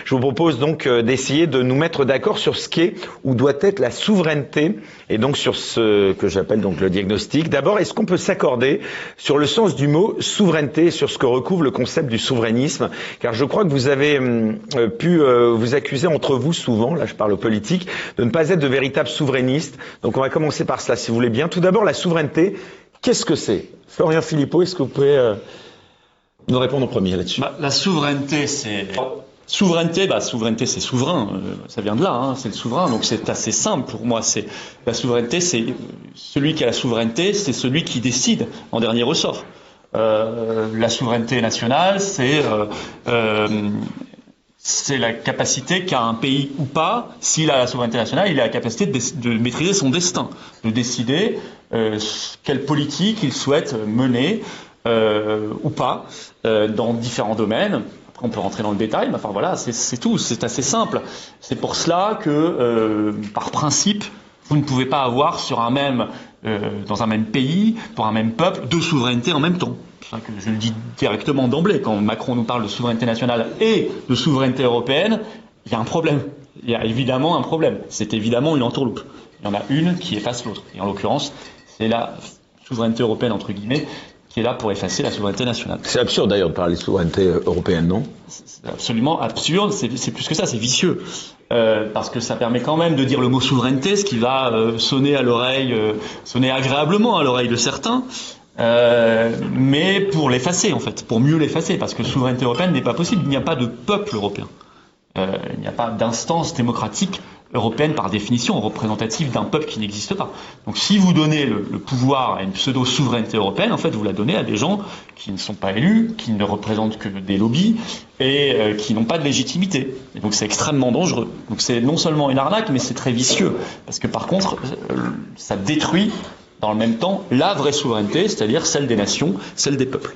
Je vous propose donc d'essayer de nous mettre d'accord sur ce qu'est ou doit être la souveraineté et donc sur ce que j'appelle donc le diagnostic. D'abord, est-ce qu'on peut s'accorder sur le sens du mot souveraineté et sur ce que recouvre le concept du souverainisme? Car je crois que vous avez pu vous accuser entre vous souvent, là je parle aux politiques, de ne pas être de véritables souverainistes. Donc on va commencer par cela si vous voulez bien. Tout d'abord, la souveraineté, qu'est-ce que c'est? Florian Philippot, est-ce que vous pouvez nous répondre en premier là-dessus? La souveraineté, c'est... Souveraineté, c'est souverain. Ça vient de là, hein, c'est le souverain. Donc c'est assez simple pour moi. C'est la souveraineté, c'est celui qui a la souveraineté, c'est celui qui décide en dernier ressort. La souveraineté nationale, c'est la capacité qu'a un pays ou pas, s'il a la souveraineté nationale, il a la capacité de maîtriser son destin, de décider quelle politique il souhaite mener ou pas dans différents domaines. On peut rentrer dans le détail, mais enfin voilà, c'est tout, c'est assez simple. C'est pour cela que, par principe, vous ne pouvez pas avoir dans un même pays, pour un même peuple, deux souverainetés en même temps. C'est ça que je le dis directement d'emblée. Quand Macron nous parle de souveraineté nationale et de souveraineté européenne, il y a un problème. Il y a évidemment un problème. C'est évidemment une entourloupe. Il y en a une qui efface l'autre. Et en l'occurrence, c'est la souveraineté européenne, entre guillemets, qui est là pour effacer la souveraineté nationale. C'est absurde d'ailleurs de parler de souveraineté européenne, non? C'est absolument absurde, c'est plus que ça, c'est vicieux. Parce que ça permet quand même de dire le mot souveraineté, ce qui va sonner agréablement à l'oreille de certains, mais pour l'effacer en fait, pour mieux l'effacer, parce que souveraineté européenne n'est pas possible, il n'y a pas de peuple européen. Il n'y a pas d'instance démocratique européenne par définition représentative d'un peuple qui n'existe pas. Donc si vous donnez le pouvoir à une pseudo-souveraineté européenne, en fait vous la donnez à des gens qui ne sont pas élus, qui ne représentent que des lobbies et qui n'ont pas de légitimité. Et donc c'est extrêmement dangereux. Donc c'est non seulement une arnaque, mais c'est très vicieux. Parce que par contre, ça détruit dans le même temps la vraie souveraineté, c'est-à-dire celle des nations, celle des peuples.